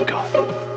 Go.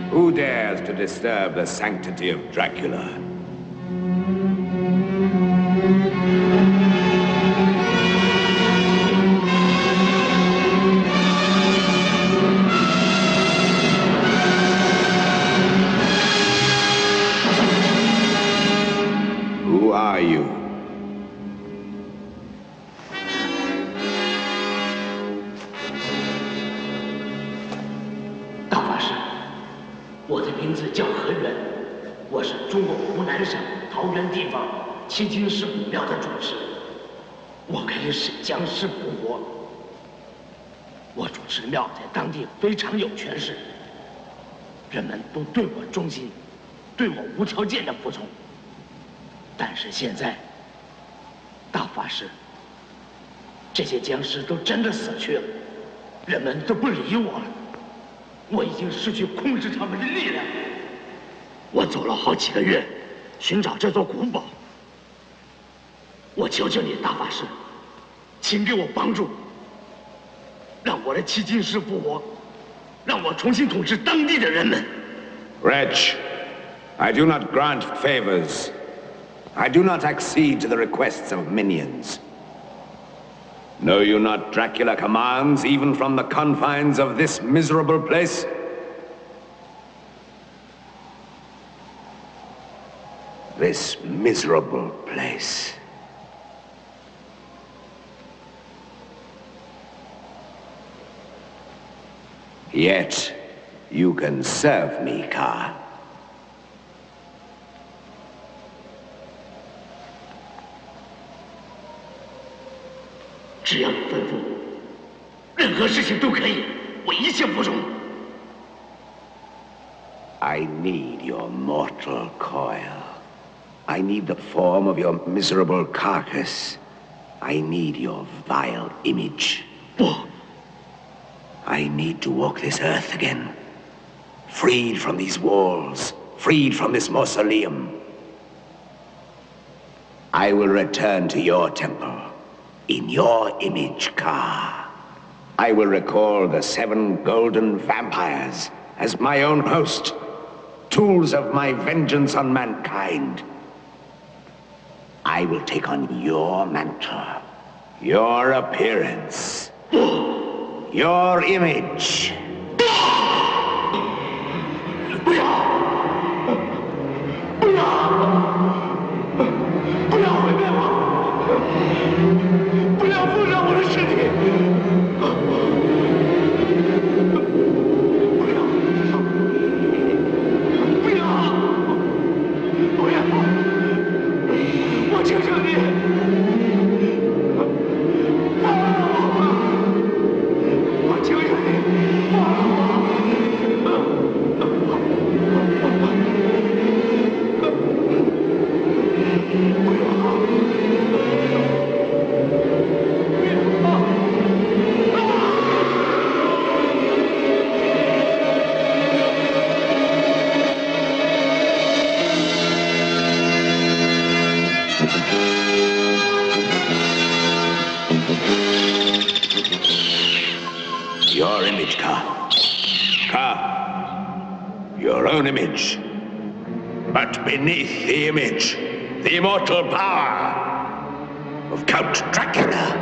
Who dares to disturb the sanctity of Dracula? Who are you?我是中国湖南省桃源地方七金石古庙的主持，我可以使僵尸复活。我主持的庙在当地非常有权势，人们都对我忠心，对我无条件的服从。但是现在，大法师，这些僵尸都真的死去了，人们都不理我了，我已经失去控制他们的力量。我走了好几个月，寻找这座古堡。我求求你，大法师，请给我帮助，让我的七金师复活，让我重新统治当地的人们。Wretch, I do not grant favors. I do not accede to the requests of minions. Know you not Dracula commands even from the confines of this miserable place? This miserable place. Yet, you can serve me, Ka. 只要你吩咐，任何事情都可以，我一切服从。I need your mortal coil. I need the form of your miserable carcass. I need your vile image. 不。I need to walk this earth again. Freed from these walls. Freed from this mausoleum. I will return to your temple. in your image, Ka. I will recall the 7 golden vampires as my own host, tools of my vengeance on mankind. I will take on your mantle, your appearance, your image. 不要！不要！不要毁灭我！不要附上我的尸体！不要！不要！不要！我求求你！放了我！我求求你！放了我！ Your image, Ka. Ka. Your own image. But beneath the image, the immortal power of Count Dracula.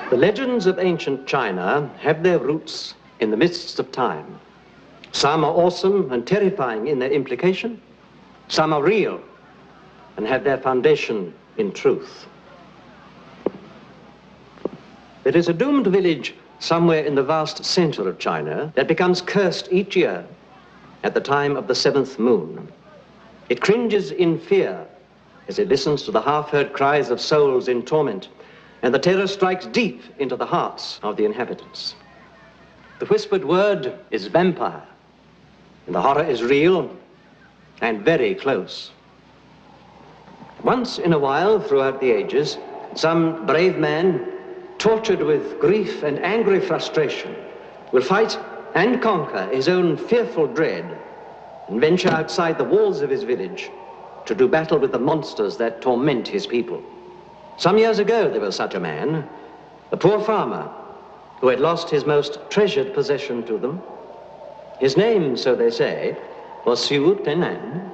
The legends of ancient China have their roots in the mists of time. Some are awesome and terrifying in their implication. Some are real and have their foundation in truth. There is a doomed village somewhere in the vast center of China that becomes cursed each year at the time of the 7th moon. It cringes in fear as it listens to the half-heard cries of souls in torment, and the terror strikes deep into the hearts of the inhabitants. The whispered word is vampire, and the horror is real and very close. Once in a while, throughout the ages, some brave man, tortured with grief and angry frustration, will fight and conquer his own fearful dread and venture outside the walls of his village to do battle with the monsters that torment his people. Some years ago, there was such a man, a poor farmer, who had lost his most treasured possession to them. His name, so they say, was Siu Tenan.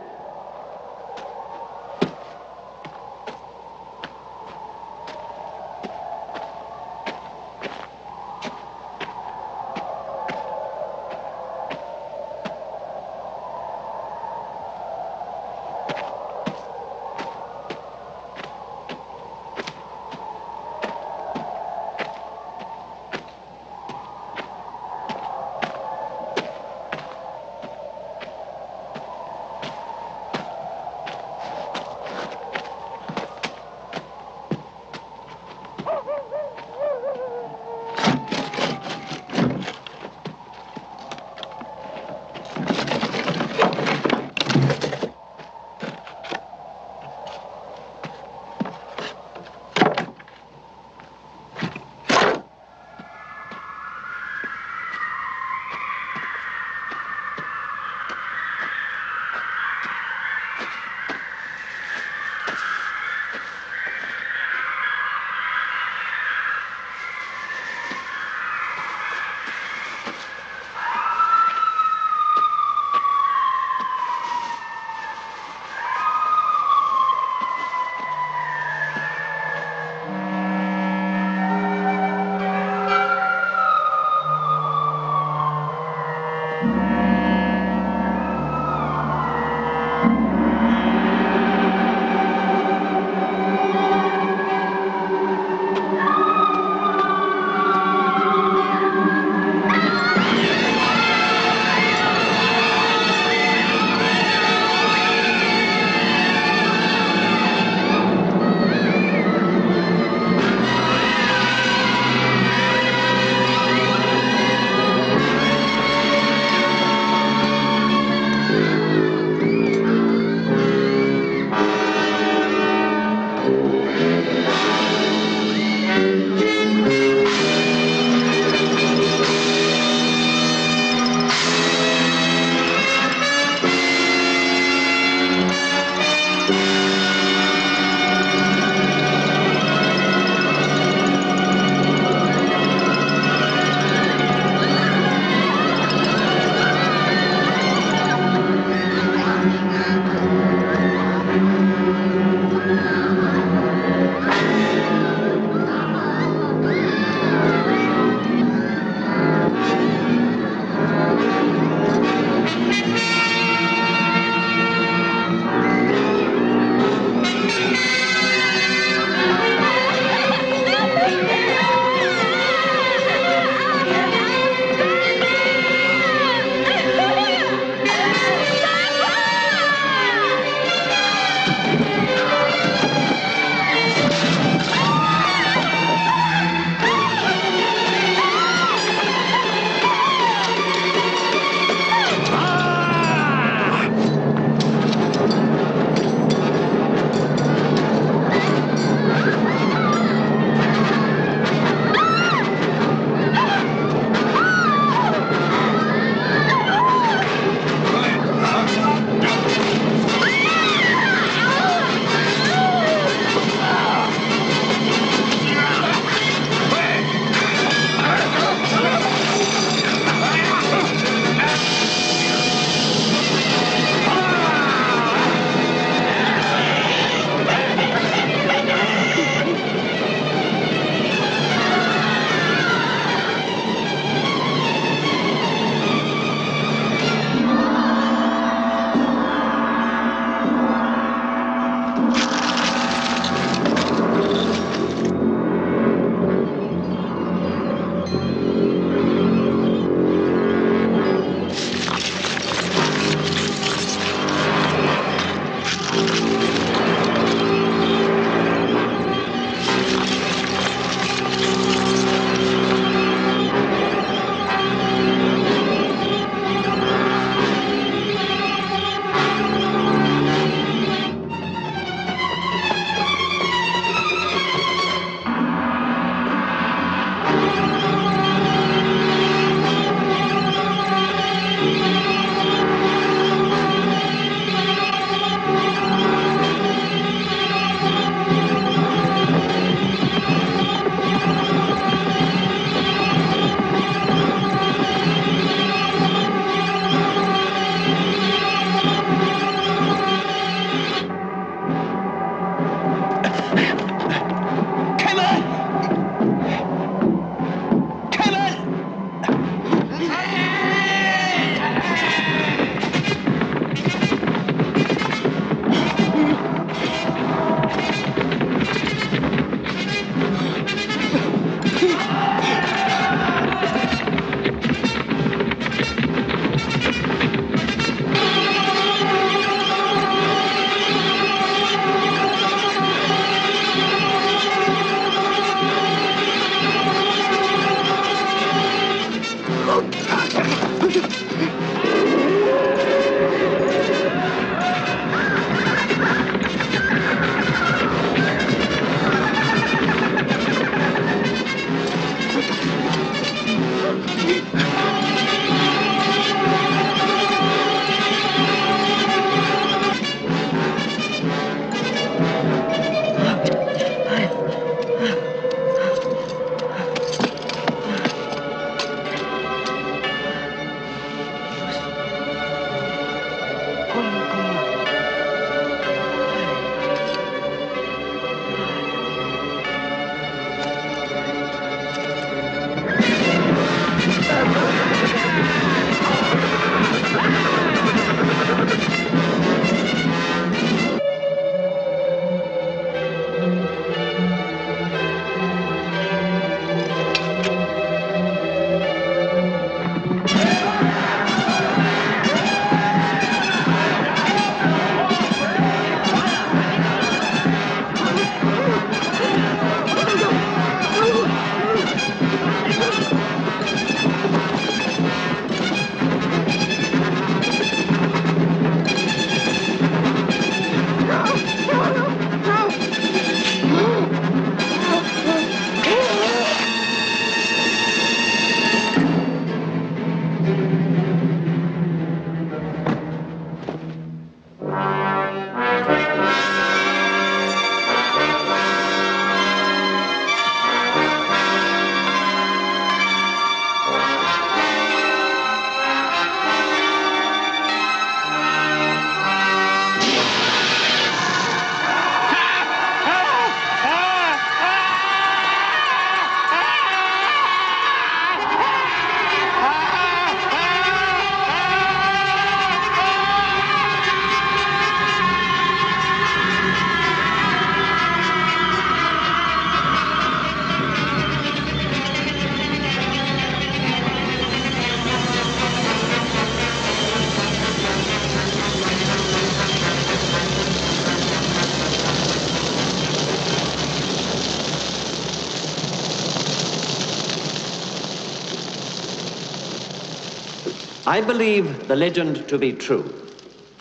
I believe the legend to be true.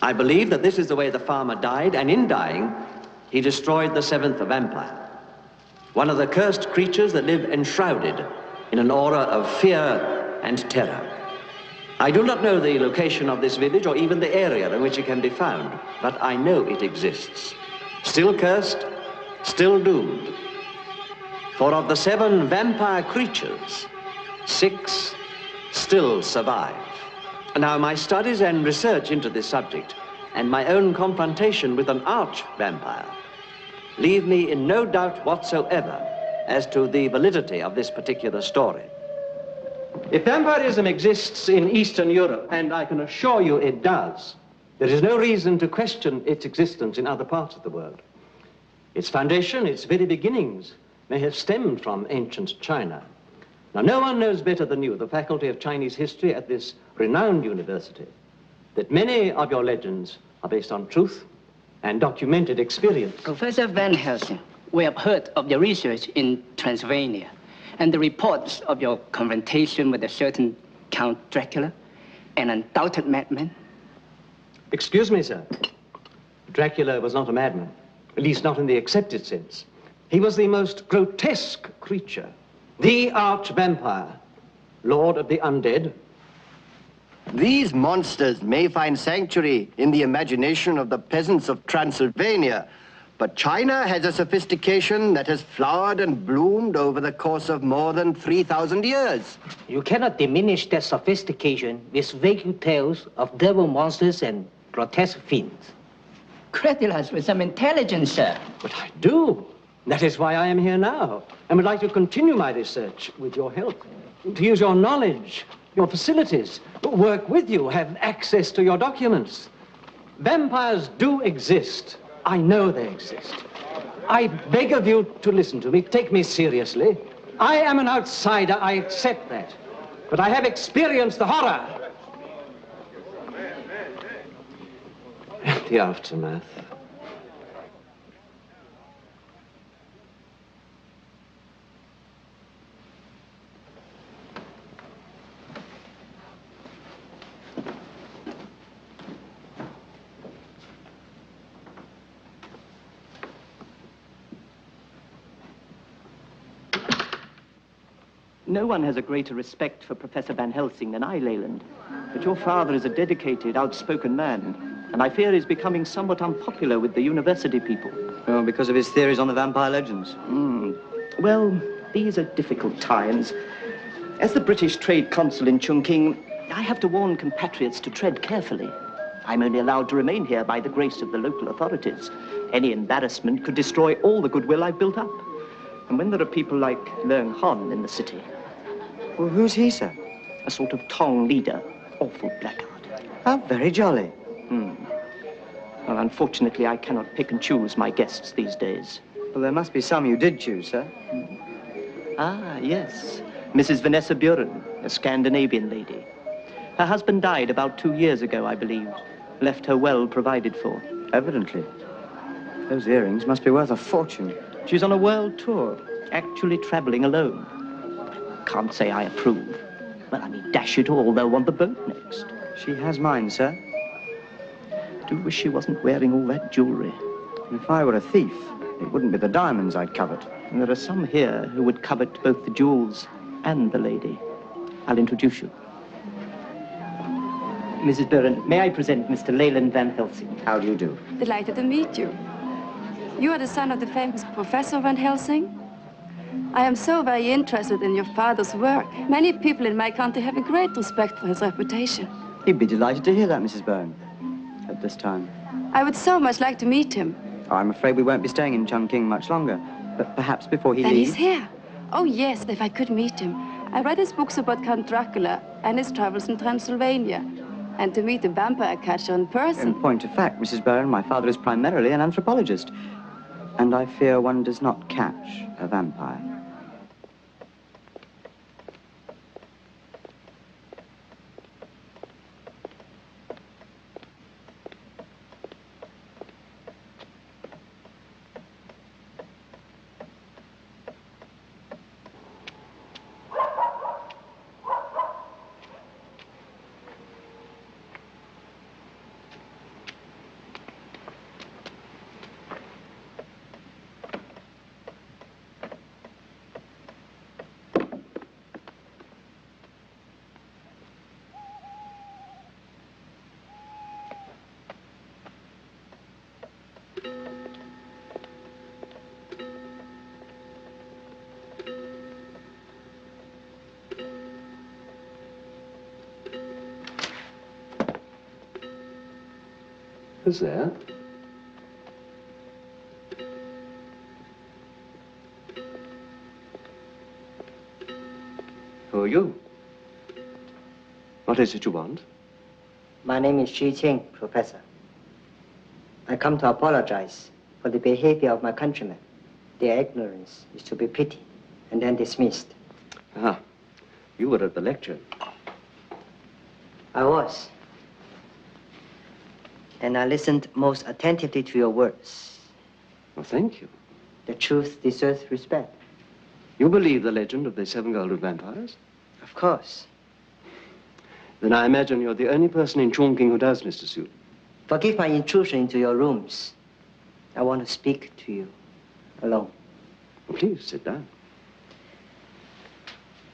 I believe that this is the way the farmer died, and in dying, he destroyed the seventh vampire. One of the cursed creatures that live enshrouded in an aura of fear and terror. I do not know the location of this village or even the area in which it can be found, but I know it exists. Still cursed, still doomed. For of the 7 vampire creatures, 6 still survive. Now, my studies and research into this subject and my own confrontation with an arch-vampire leave me in no doubt whatsoever as to the validity of this particular story. If vampirism exists in Eastern Europe, and I can assure you it does, there is no reason to question its existence in other parts of the world. Its foundation, its very beginnings, may have stemmed from ancient China. Now, no one knows better than you, the Faculty of Chinese History at this renowned university, that many of your legends are based on truth and documented experience. Professor Van Helsing, we have heard of your research in Transylvania and the reports of your confrontation with a certain Count Dracula, an undoubted madman. Excuse me, sir. Dracula was not a madman, at least not in the accepted sense. He was the most grotesque creature, the arch-vampire, lord of the undead. These monsters may find sanctuary in the imagination of the peasants of Transylvania, but China has a sophistication that has flowered and bloomed over the course of more than 3,000 years. You cannot diminish that sophistication with vague tales of devil monsters and grotesque fiends. Credit us with some intelligence, sir. But I do. That is why I am here now, and would like to continue my research with your help, to use your knowledge, your facilities, work with you, have access to your documents. Vampires do exist. I know they exist. I beg of you to listen to me, take me seriously. I am an outsider, I accept that. But I have experienced the horror. The aftermath. No one has a greater respect for Professor Van Helsing than I, Leyland. But your father is a dedicated, outspoken man, and I fear he's becoming somewhat unpopular with the university people. Oh, because of his theories on the vampire legends? Well, these are difficult times. As the British trade consul in Chongqing, I have to warn compatriots to tread carefully. I'm only allowed to remain here by the grace of the local authorities. Any embarrassment could destroy all the goodwill I've built up. And when there are people like Leung Hon in the city... Well, who's he, sir? A sort of Tong leader. Awful blackguard. How very jolly. Well, unfortunately, I cannot pick and choose my guests these days. Well, there must be some you did choose, sir. Ah, yes. Mrs. Vanessa Buren, a Scandinavian lady. Her husband died about 2 years ago, I believe. Left her well provided for. Evidently. Those earrings must be worth a fortune. She's on a world tour, actually traveling alone. Can't say I approve. Well, I mean, dash it all, they'll want the boat next. She has mine, sir. Do wish she wasn't wearing all that jewelry. If I were a thief, it wouldn't be the diamonds I'd covet. And there are some here who would covet both the jewels and the lady. I'll introduce you. Mrs. Buren, may I present Mr. Leyland Van Helsing? How do you do? Delighted to meet you. You are the son of the famous Professor Van Helsing? I am so very interested in your father's work. Many people in my country have a great respect for his reputation. He'd be delighted to hear that, Mrs. Byrne, at this time. I would so much like to meet him. Oh, I'm afraid we won't be staying in Chongqing much longer, but perhaps before he Then leaves... he's here. Oh, yes, if I could meet him. I read his books about Count Dracula and his travels in Transylvania. And to meet a vampire catcher in person. In point of fact, Mrs. Byrne, my father is primarily an anthropologist. And I fear one does not catch a vampire. Who's there? Who are you? What is it you want? My name is Cushing, Professor. I come to apologize for the behavior of my countrymen. Their ignorance is to be pitied and then dismissed. Ah, you were at the lecture. I was. And I listened most attentively to your words. Well, thank you. The truth deserves respect. You believe the legend of the 7 golden vampires? Of course. Then I imagine you're the only person in Chongqing who does, Mr. Su. Forgive my intrusion into your rooms. I want to speak to you alone. Please, sit down.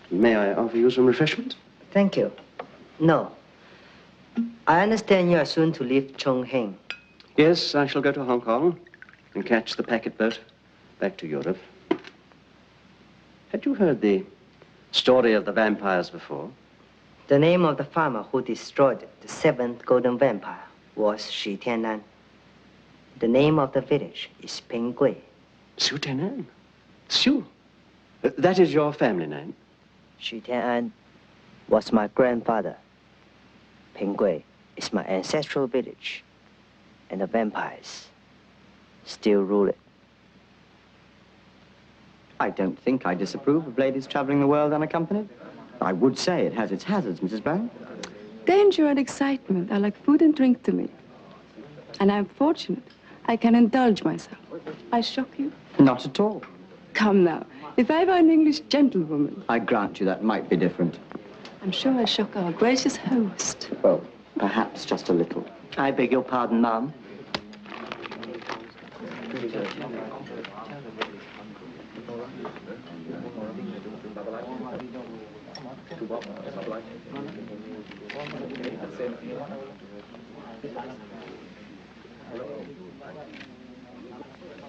May I offer you some refreshment? Thank you. No. I understand you are soon to leave Chongqing. Yes, I shall go to Hong Kong and catch the packet boat back to Europe. Had you heard the story of the vampires before? The name of the farmer who destroyed the 7th golden vampire was Shi Tianan. The name of the village is Pinggui. Su Tianan? Su? That is your family name? Shi Tianan was my grandfather. Pinggui is my ancestral village, and the vampires still rule it. I don't think I disapprove of ladies traveling the world unaccompanied. I would say it has its hazards, Mrs. Brown. Danger and excitement are like food and drink to me. And I'm fortunate. I can indulge myself. I shock you? Not at all. Come now. If I were an English gentlewoman... I grant you that might be different. I'm sure I shock our gracious host. Well, perhaps just a little. I beg your pardon, ma'am.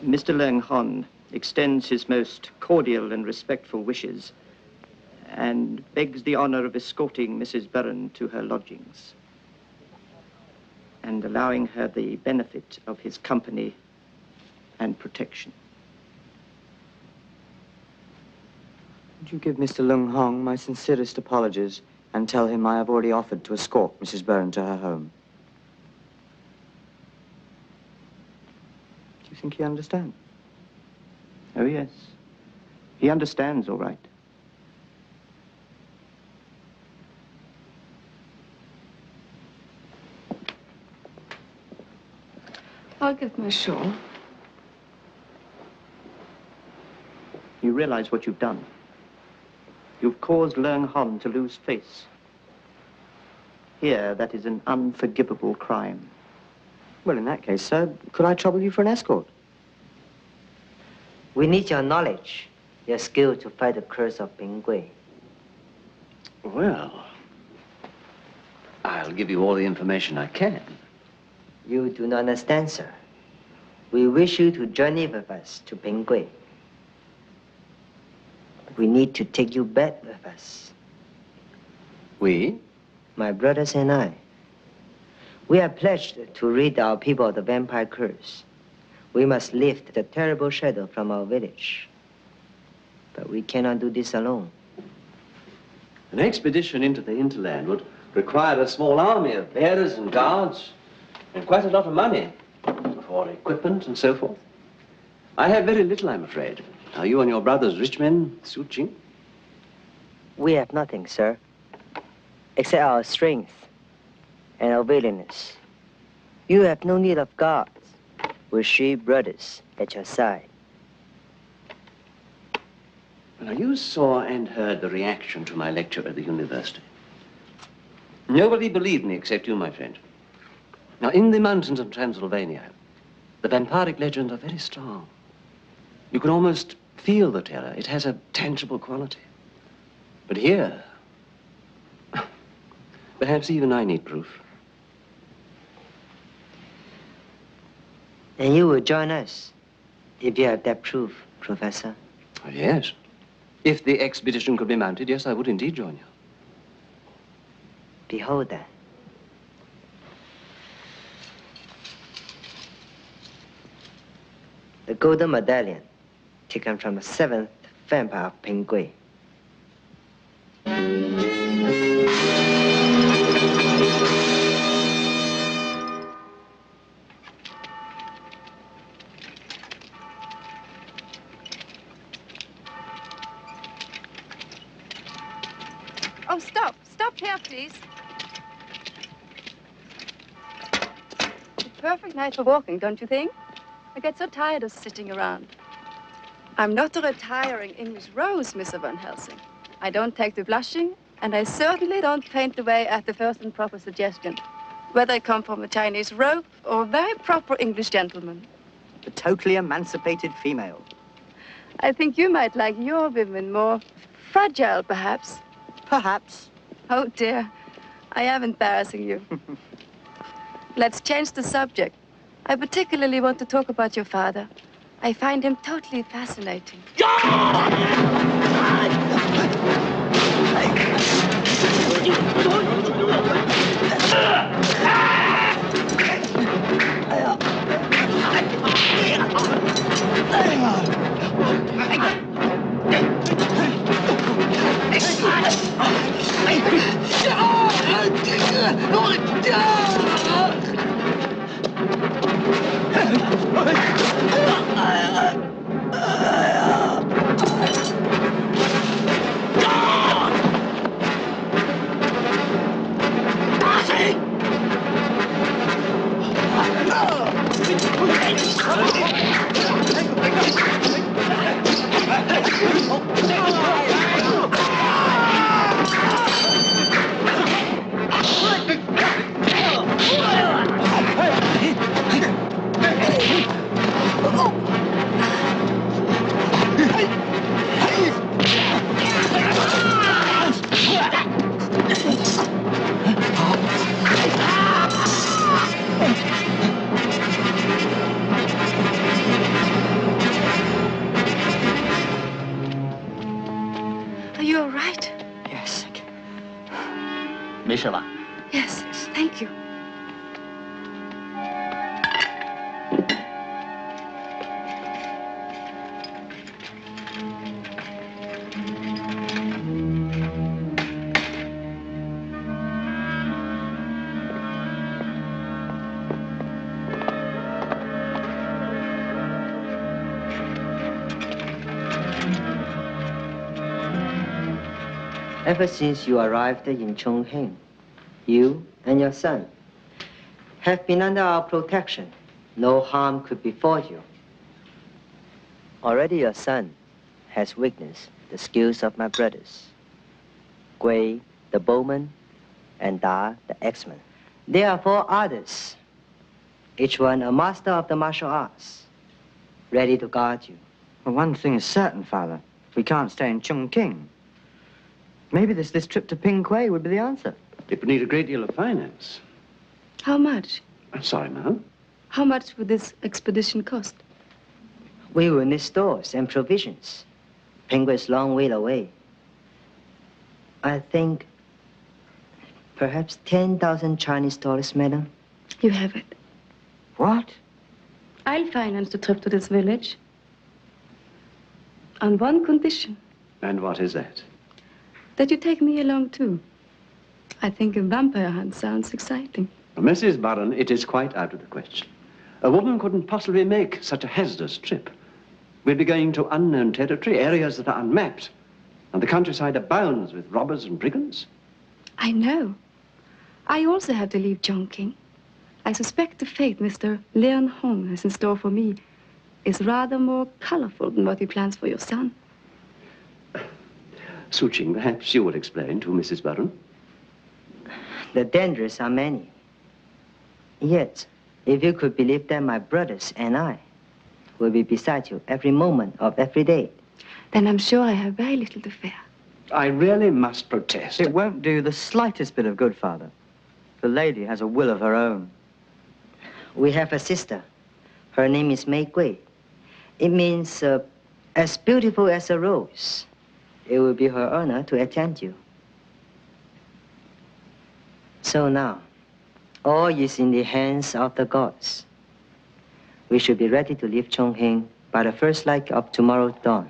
Mr. Leung Hon extends his most cordial and respectful wishes and begs the honor of escorting Mrs. Burren to her lodgings and allowing her the benefit of his company and protection. Would you give Mr. Leung Hong my sincerest apologies and tell him I have already offered to escort Mrs. Burren to her home? Do you think he understands? Oh, yes. He understands, all right. I'll get my shawl. You realize what you've done. You've caused Leung Hon to lose face. Here, that is an unforgivable crime. Well, in that case, sir, could I trouble you for an escort? We need your knowledge, your skill to fight the curse of Pinggui. Well, I'll give you all the information I can. You do not understand, sir. We wish you to journey with us to Pinggui. We need to take you back with us. We? My brothers and I. We are pledged to rid our people of the vampire curse. We must lift the terrible shadow from our village. But we cannot do this alone. An expedition into the hinterland would require a small army of bearers and guards and quite a lot of money for equipment and so forth. I have very little, I'm afraid. Are you and your brothers rich men, Su Ching? We have nothing, sir, except our strength and our willingness. You have no need of guards, with 3 brothers at your side. Now, you saw and heard the reaction to my lecture at the university. Nobody believed me except you, my friend. Now, in the mountains of Transylvania, the vampiric legends are very strong. You can almost feel the terror. It has a tangible quality. But here, perhaps even I need proof. And you will join us if you have that proof, Professor. Oh, yes. If the expedition could be mounted, yes, I would indeed join you. Behold that. The golden medallion, taken from the 7th vampire of Ping Gui. Oh, stop. Stop here, please. It's a perfect night for walking, don't you think? I get so tired of sitting around. I'm not a retiring English rose, Mr. Van Helsing. I don't take to blushing, and I certainly don't faint away at the first improper suggestion, whether I come from a Chinese rogue or a very proper English gentleman. A totally emancipated female. I think you might like your women more fragile, perhaps. Perhaps. Oh, dear. I am embarrassing you. Let's change the subject. I particularly want to talk about your father. I find him totally fascinating. Are you all right? Yes. Yes, thank you. Ever since you arrived in Cushing, you and your son have been under our protection. No harm could befall you. Already your son has witnessed the skills of my brothers, Gui, the bowman, and Da, the axeman. There are 4 others, each one a master of the martial arts, ready to guard you. Well, one thing is certain, Father. We can't stay in Chongqing. Maybe this trip to Ping Gui would be the answer. It would need a great deal of finance. How much? I'm sorry, ma'am. How much would this expedition cost? We will need stores and provisions. Ping Gui is a long way away. I think perhaps 10,000 Chinese dollars, madam. You have it. What? I'll finance the trip to this village. On one condition, And what is that? that you take me along too. I think a vampire hunt sounds exciting. Mrs. Barron, it is quite out of the question. A woman couldn't possibly make such a hazardous trip. We'd be going to unknown territory, areas that are unmapped. And the countryside abounds with robbers and brigands. I know. I also have to leave Chongqing. I suspect the fate Mr. Leon Hong has in store for me is rather more colorful than what he plans for your son. Cushing, perhaps you would explain to Mrs. Barron. The dangers are many. Yet, if you could believe that my brothers and I will be beside you every moment of every day, Then I'm sure I have very little to fear. I really must protest. It won't do the slightest bit of good, Father. The lady has a will of her own. we have a sister. Her name is Mei Gui. It means as beautiful as a rose. it will be her honor to attend you. So now, all is in the hands of the gods. We should be ready to leave Chongqing by the first light of tomorrow's dawn.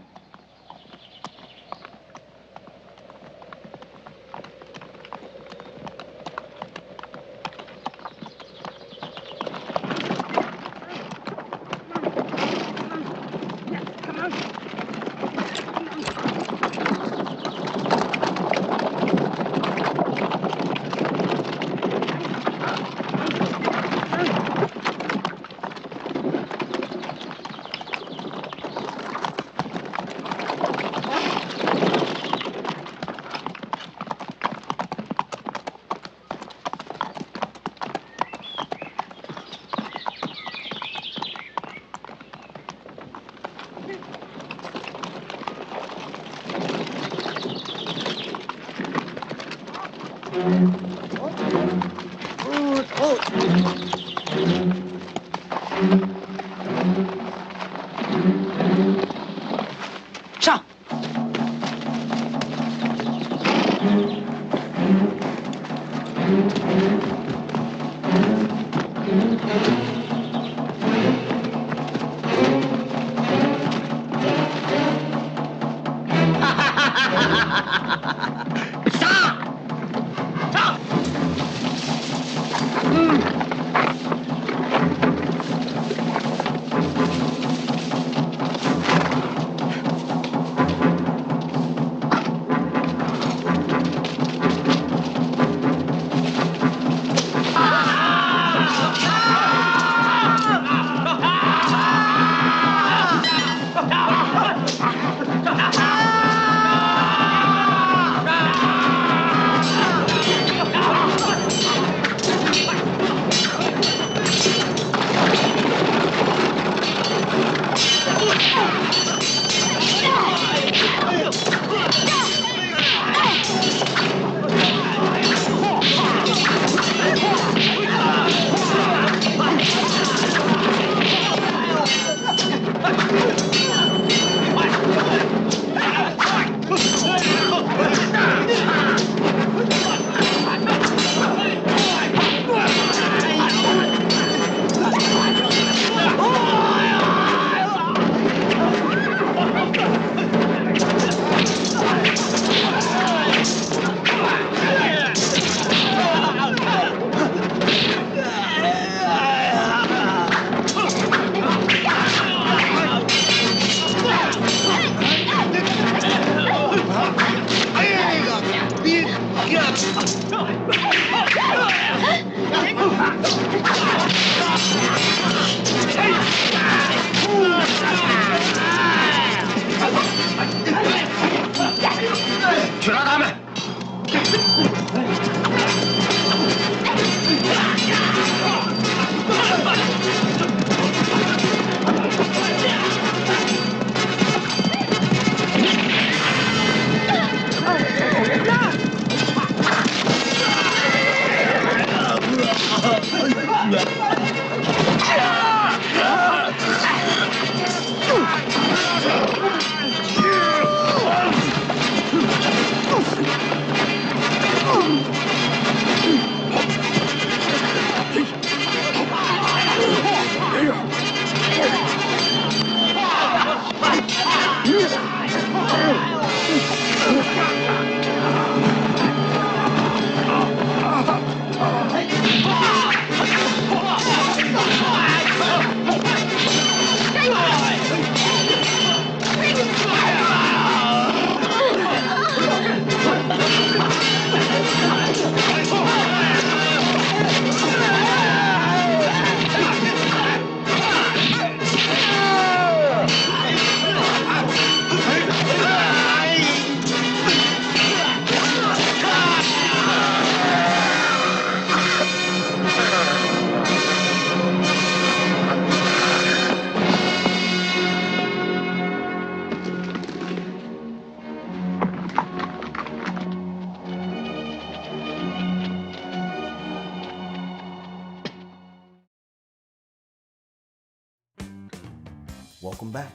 Welcome back.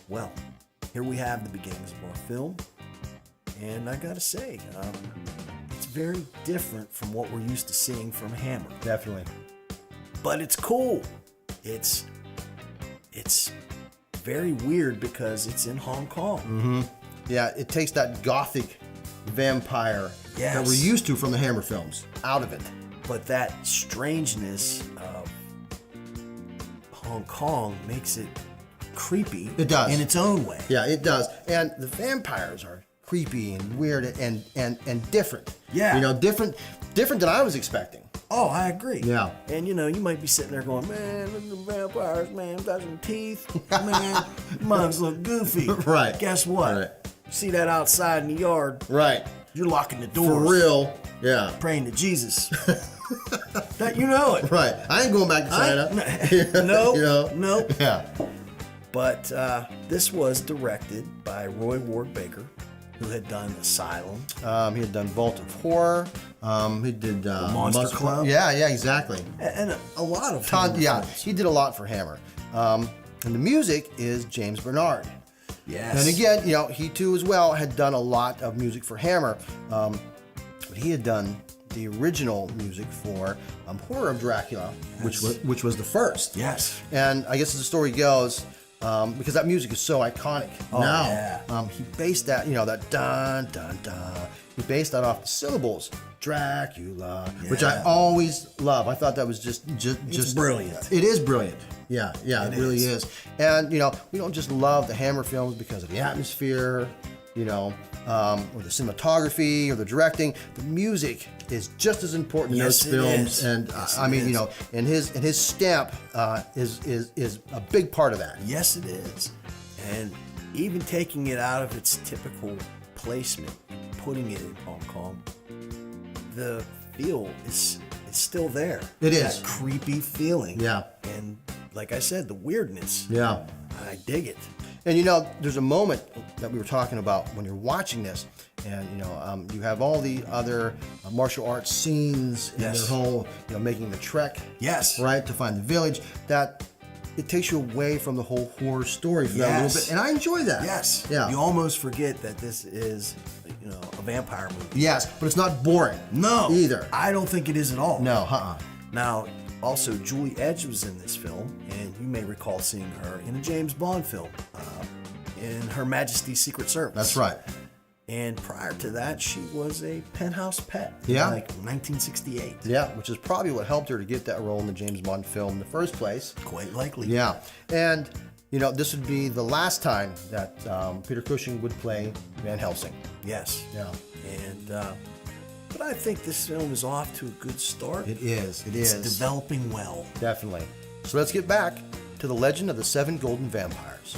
Well, here we have the beginnings of our film. And I gotta say, it's very different from what we're used to seeing from Hammer. Definitely. But it's cool. It's very weird because it's in Hong Kong. Mm-hmm. Yeah, it takes that gothic vampire Yes. that we're used to from the Hammer films out of it. But that strangeness of Hong Kong makes it creepy. It does. In its own way. Yeah, it does. And the vampires are creepy and weird and different. Yeah. You know, different than I was expecting. Oh, I agree. Yeah. And you know, you might be sitting there going, man, look at the vampires, man, got some teeth. Man, mugs look goofy. Right. Guess what? Right. See that outside in the yard? Right. You're locking the doors. For real. Yeah. Praying to Jesus. That you know it. Right. I ain't going back to China. No. You know? No. Yeah. But this was directed by Roy Ward Baker, who had done Asylum. He had done Vault of Horror. He did Monster Club. Yeah, exactly. And a lot of Hammer films. He did a lot for Hammer. And the music is James Bernard. Yes. And again, you know, he too as well had done a lot of music for Hammer. But he had done the original music for Horror of Dracula, Yes. which was the first. Yes. And I guess as the story goes, because that music is so iconic now, yeah. He based that, you know, that dun dun dun. He based that off the syllables, Dracula, which I always love. I thought that was just brilliant. It is brilliant. Yeah, it really is. is. And you know, we don't just love the Hammer films because of the atmosphere, you know, or the cinematography or the directing. The music is just as important in those films. And I mean, you know, and his stamp is a big part of that. Yes, it is. And even taking it out of its typical placement, putting it in Hong Kong, the feel is still there. It is. That creepy feeling. Yeah. And like I said, the weirdness. Yeah. I dig it. And you know, there's a moment that we were talking about when you're watching this, and you know, you have all the other martial arts scenes and their whole, you know, making the trek. Yes. Right, to find the village. That it takes you away from the whole horror story for that little bit, and I enjoy that. Yes. Yeah. You almost forget that this is, you know, a vampire movie. Yes, but it's not boring. No. Either. I don't think it is at all. No. Now, also, Julie Edge was in this film, and you may recall seeing her in a James Bond film, in Her Majesty's Secret Service. That's right. And prior to that, she was a penthouse pet. Yeah. Like 1968. Yeah, which is probably what helped her to get that role in the James Bond film in the first place. Quite likely. Yeah. And, you know, this would be the last time that Peter Cushing would play Van Helsing. Yes. Yeah. And, but I think this film is off to a good start. It is. It's developing well. Definitely. So let's get back to the legend of the 7 golden vampires.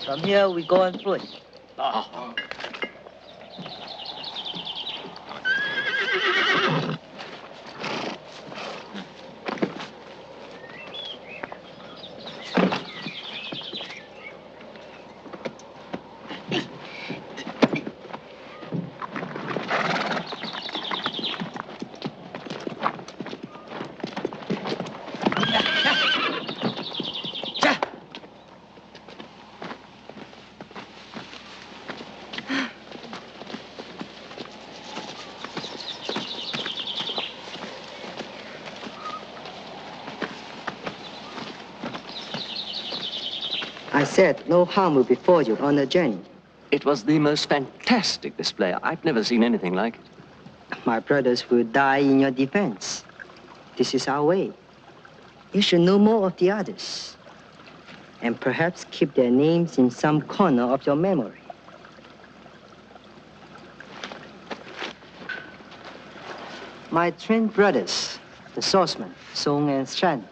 From here, we go on foot. I said no harm will befall you on the journey. It was the most fantastic display. I've never seen anything like it. My brothers will die in your defense. This is our way. You should know more of the others. And perhaps keep their names in some corner of your memory. My twin brothers, the swordsmen, Song and Shan.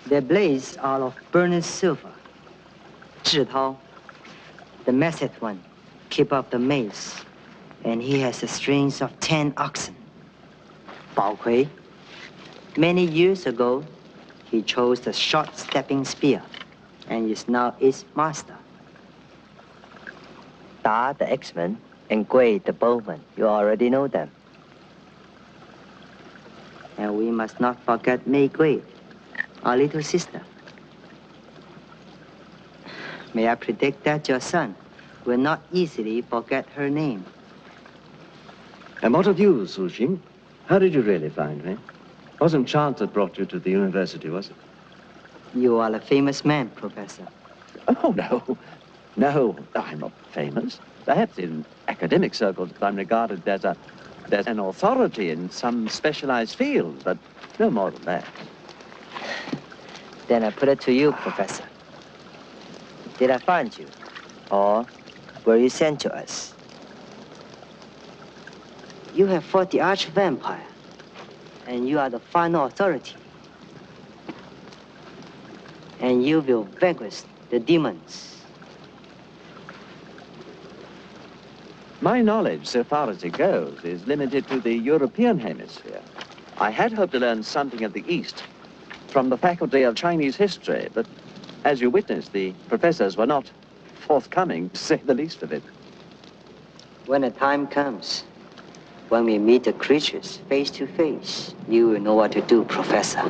Their blades are of burnished silver. 志涛, the masked one, keep up the mace, and he has the strings of 10 oxen. Bao Kui, many years ago, he chose the short stepping spear, and is now its master. Da, the axeman, and Gui, the bowman, you already know them. And we must not forget Mei Gui, our little sister. May I predict that your son will not easily forget her name. And what of you, Cushing? How did you really find me? Wasn't chance that brought you to the university, was it? You are a famous man, Professor. Oh, no. No, I'm not famous. Perhaps in academic circles I'm regarded as an authority in some specialized field, but no more than that. Then I put it to you, Professor. Did I find you? Or were you sent to us? You have fought the arch-vampire, and you are the final authority. And you will vanquish the demons. My knowledge, so far as it goes, is limited to the European hemisphere. I had hoped to learn something of the East from the Faculty of Chinese History, but as you witnessed, the professors were not forthcoming, to say the least of it. When the time comes, when we meet the creatures face to face, you will know what to do, Professor.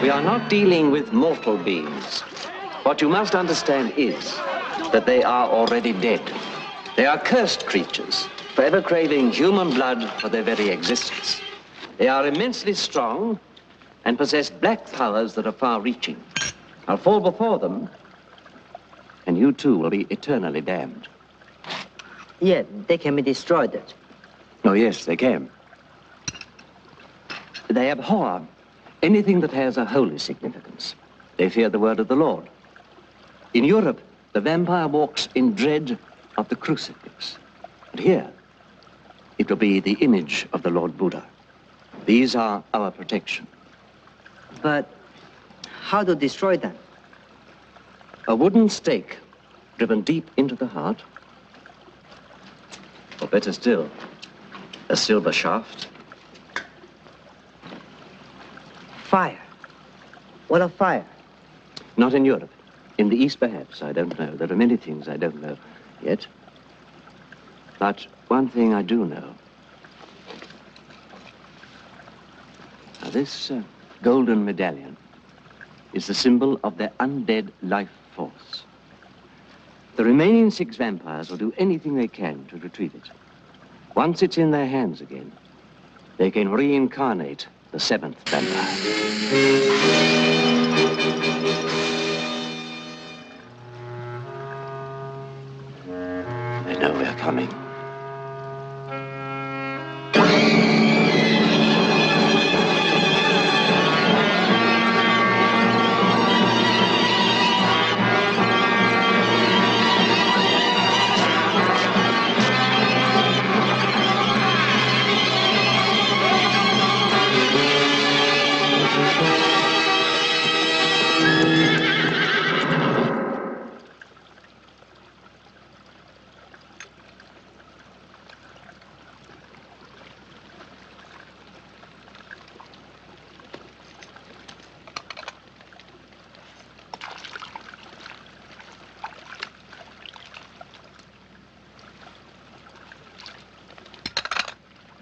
We are not dealing with mortal beings. What you must understand is that they are already dead. They are cursed creatures, forever craving human blood for their very existence. They are immensely strong and possess black powers that are far-reaching. I'll fall before them, and you too will be eternally damned. Yet they can be destroyed. Oh, yes, they can. They abhor anything that has a holy significance. They fear the word of the Lord. In Europe, the vampire walks in dread of the crucifix. And here, it will be the image of the Lord Buddha. These are our protection. But how to destroy them? A wooden stake driven deep into the heart, or better still, a silver shaft. Fire. What of fire? Not in Europe. In the East, perhaps. I don't know. There are many things I don't know yet. But one thing I do know. Now, this golden medallion is the symbol of their undead life force. The remaining 6 vampires will do anything they can to retrieve it. Once it's in their hands again, they can reincarnate the 7th vampire. They know we're coming.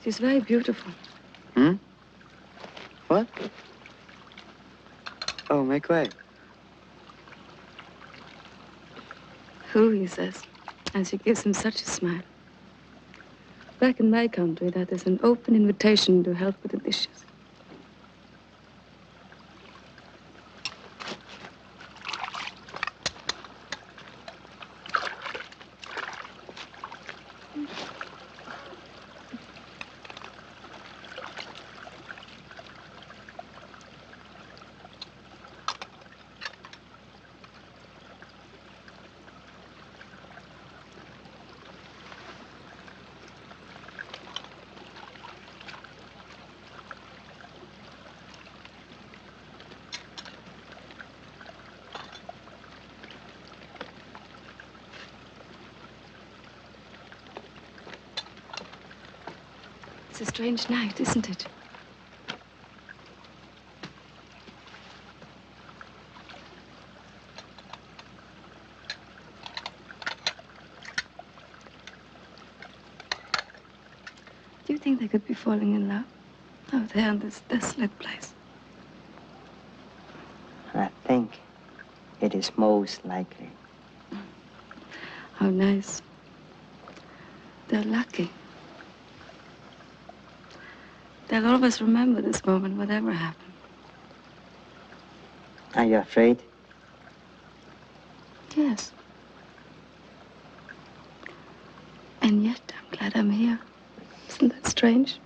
She's very beautiful. Hmm? What? Oh, make way. Who, he says, and she gives him such a smile. Back in my country, that is an open invitation to help with the dishes. It's a strange night, isn't it? Do you think they could be falling in love out there in this desolate place? I think it is most likely. How nice. They're lucky. They'll always remember this moment, whatever happened. Are you afraid? Yes. And yet, I'm glad I'm here. Isn't that strange?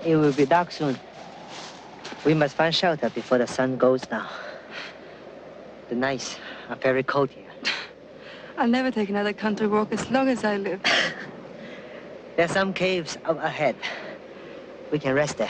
It will be dark soon. We must find shelter before the sun goes down. The nights are very cold here. I'll never take another country walk as long as I live. There are some caves up ahead. We can rest there.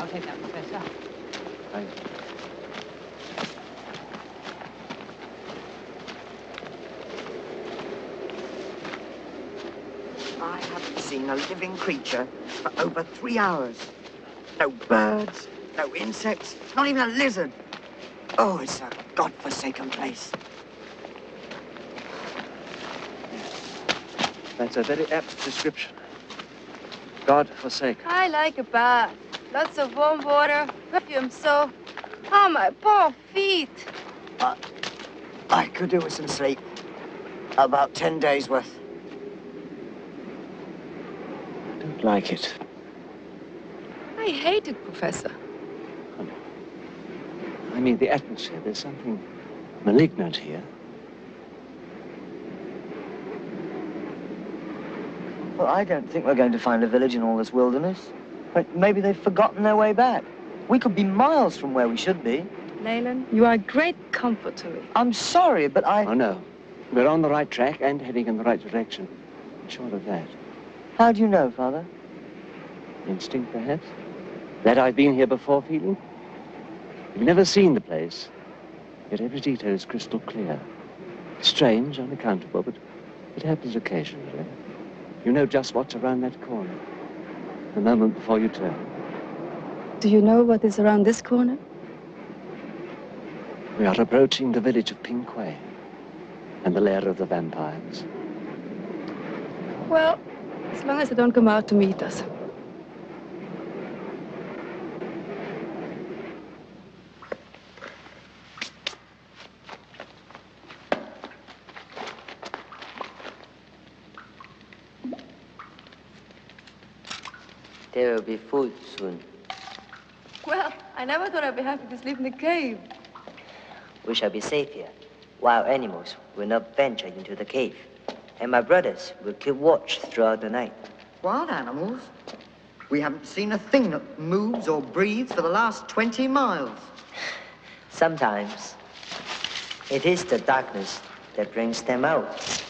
take that, Professor. Thank you. I haven't seen a living creature for over 3 hours. No birds, no insects, not even a lizard. Oh, it's a godforsaken place. That's a very apt description. God-forsaken. I like a bath. Lots of warm water, perfume soap. Oh, my poor feet. I could do with some sleep. About 10 days worth. I don't like it. I hate it, Professor. I mean, the atmosphere. There's something malignant here. Well, I don't think we're going to find a village in all this wilderness. But maybe they've forgotten their way back. We could be miles from where we should be. Leyland, you are a great comfort to me. I'm sorry, but Oh, no. We're on the right track and heading in the right direction. I'm sure of that. How do you know, Father? Instinct, perhaps? That I've been here before feeling? You've never seen the place, yet every detail is crystal clear. Strange, unaccountable, but it happens occasionally. You know just what's around that corner, the moment before you turn. Do you know what is around this corner? We are approaching the village of Ping Kuei and the lair of the vampires. Well, as long as they don't come out to meet us. There will be food soon. Well, I never thought I'd be happy to sleep in the cave. We shall be safe here. Wild animals will not venture into the cave. And my brothers will keep watch throughout the night. Wild animals? We haven't seen a thing that moves or breathes for the last 20 miles. Sometimes it is the darkness that brings them out.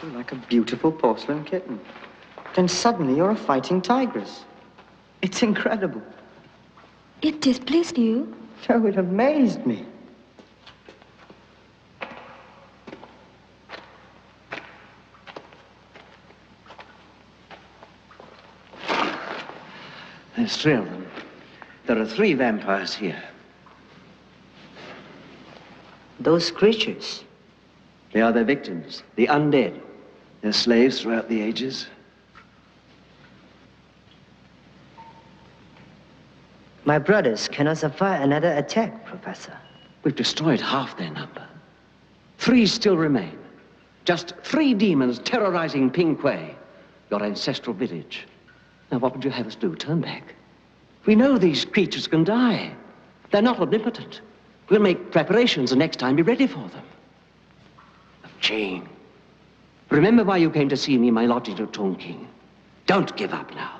You're like a beautiful porcelain kitten. Then suddenly you're a fighting tigress. It's incredible. It displeased you? Oh, it amazed me. There's 3 of them. There are 3 vampires here. Those creatures? They are their victims, the undead. They're slaves throughout the ages. My brothers cannot survive another attack, Professor. We've destroyed half their number. 3 still remain. Just 3 demons terrorizing Pingquay, your ancestral village. Now, what would you have us do? Turn back? We know these creatures can die. They're not omnipotent. We'll make preparations and next time be ready for them. Jane, remember why you came to see me, my lodging to Tonking. Don't give up now.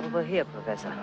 Over here, Professor.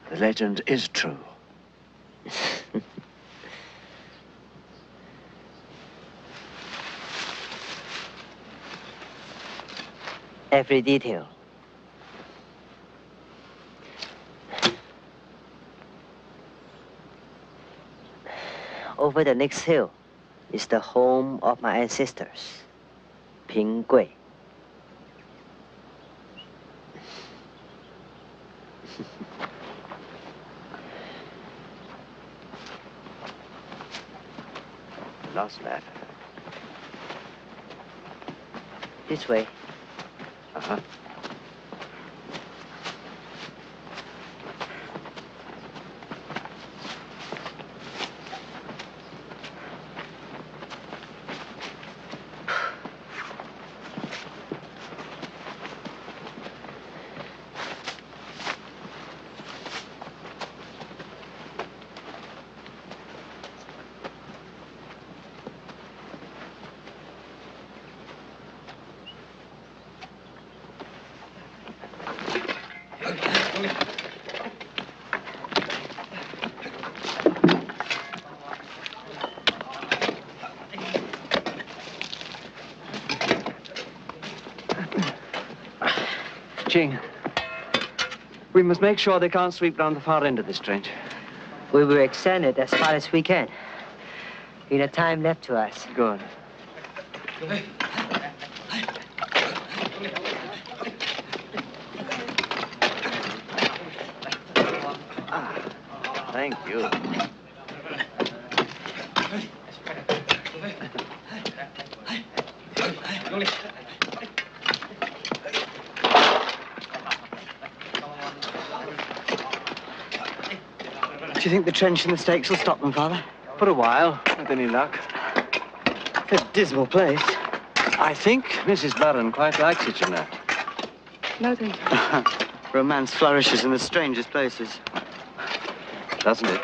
The legend is true. Every detail. Over the next hill is the home of my ancestors, Pingquay. Last map. This way. Uh-huh. Cushing, we must make sure they can't sweep round the far end of this trench. We will extend it as far as we can in the time left to us. Good. Thank you. Do you think the trench and the stakes will stop them, Father? For a while, with any luck. It's a dismal place. I think Mrs. Barron quite likes it, you know. No, thank you. Romance flourishes in the strangest places. Doesn't it?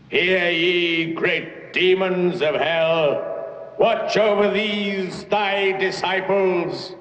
Hear ye, great demons of hell, watch over these thy disciples.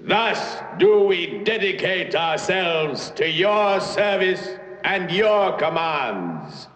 Thus do we dedicate ourselves to your service and your commands.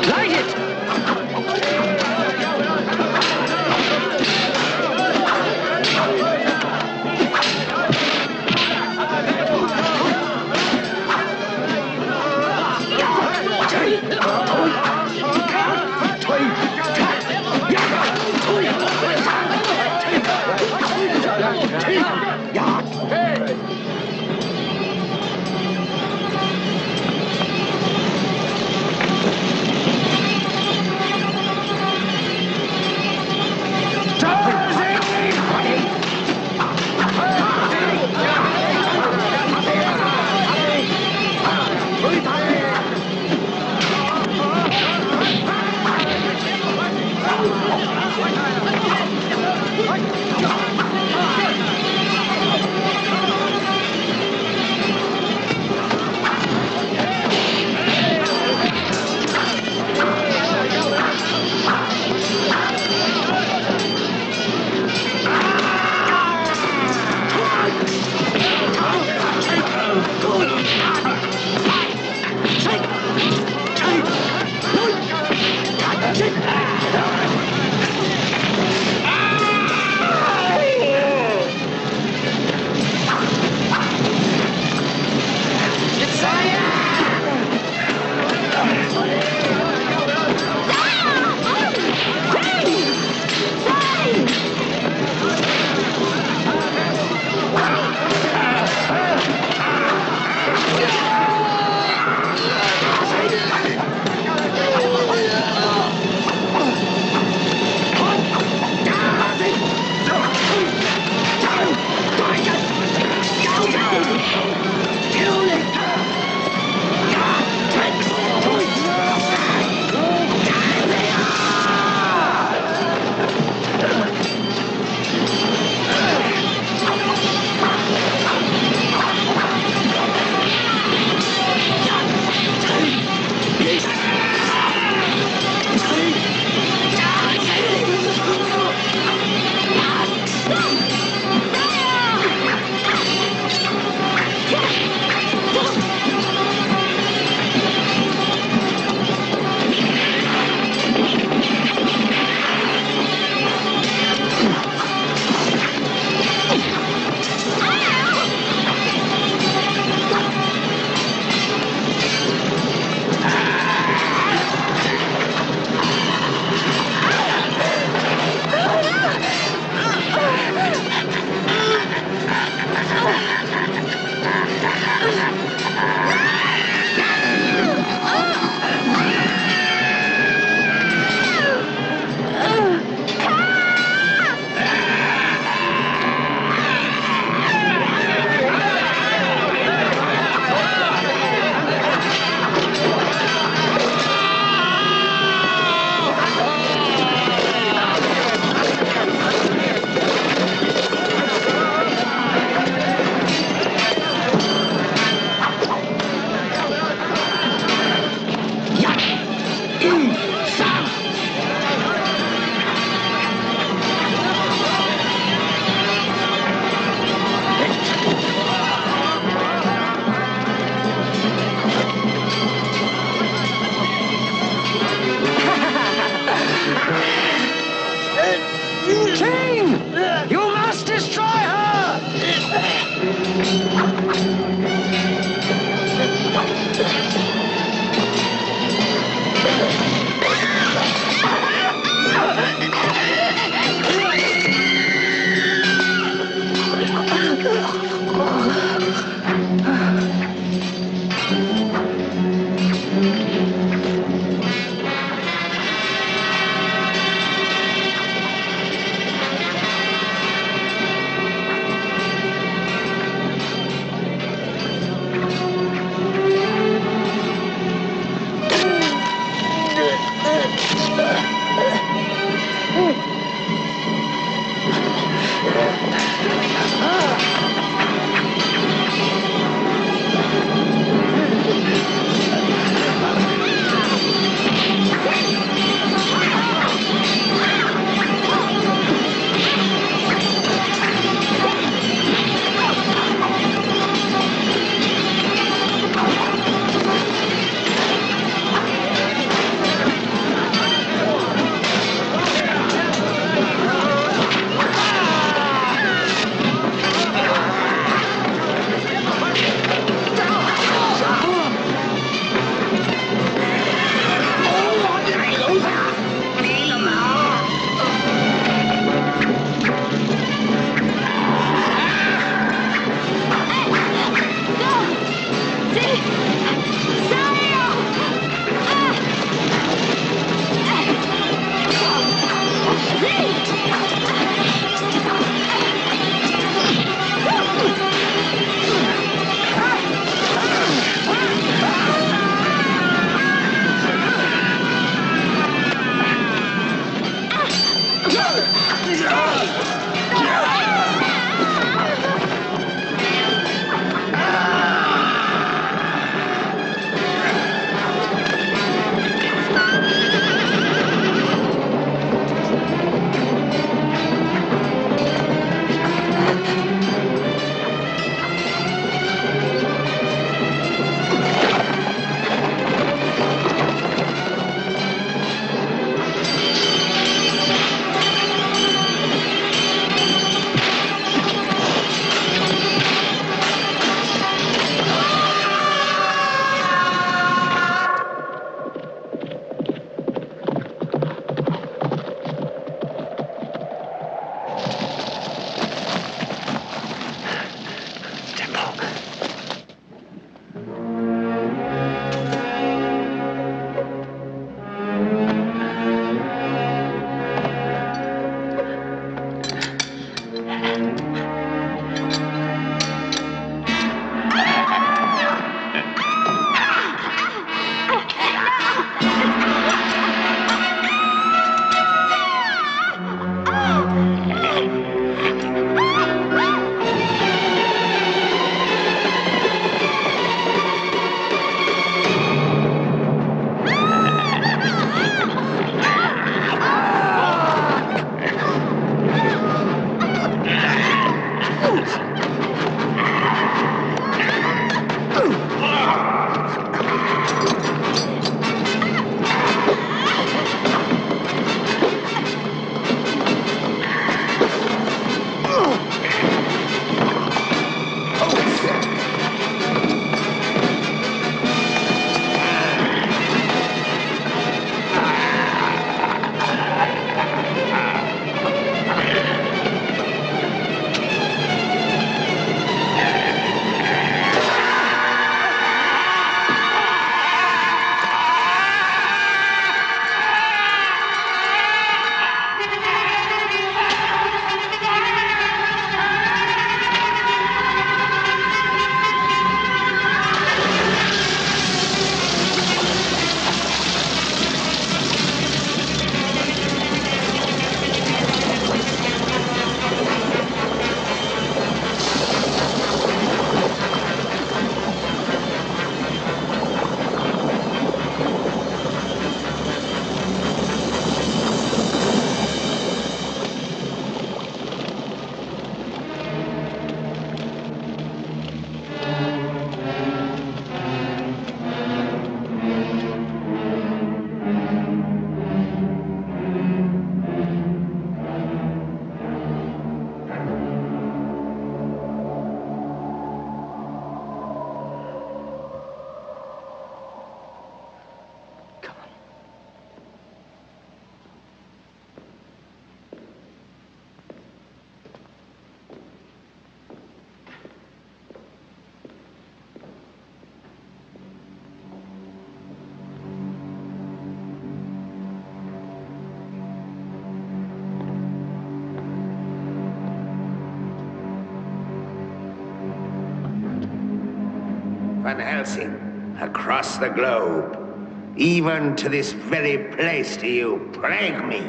Light it! Van Helsing, across the globe. Even to this very place do you plague me.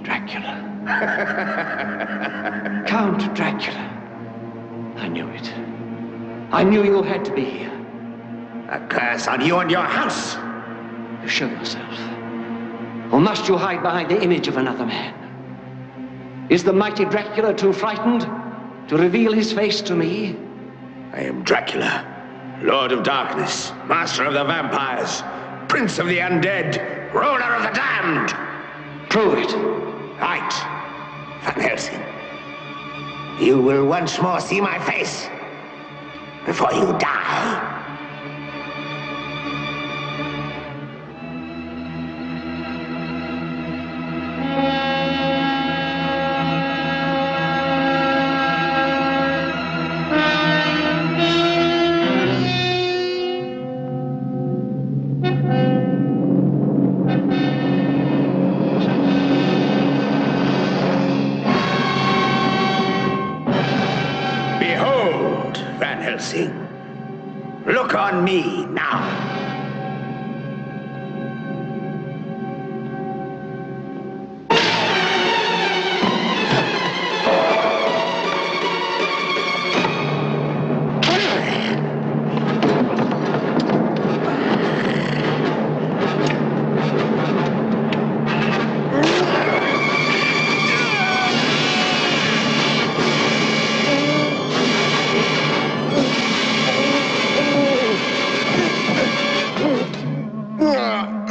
Dracula. Count Dracula. I knew it. I knew you had to be here. A curse on you and your house! You show yourself. Or must you hide behind the image of another man? Is the mighty Dracula too frightened to reveal his face to me? I am Dracula, Lord of Darkness, Master of the Vampires, Prince of the Undead, Ruler of the Damned! Prove it. Right, Van Helsing. You will once more see my face before you die. Look on me now. Ugh.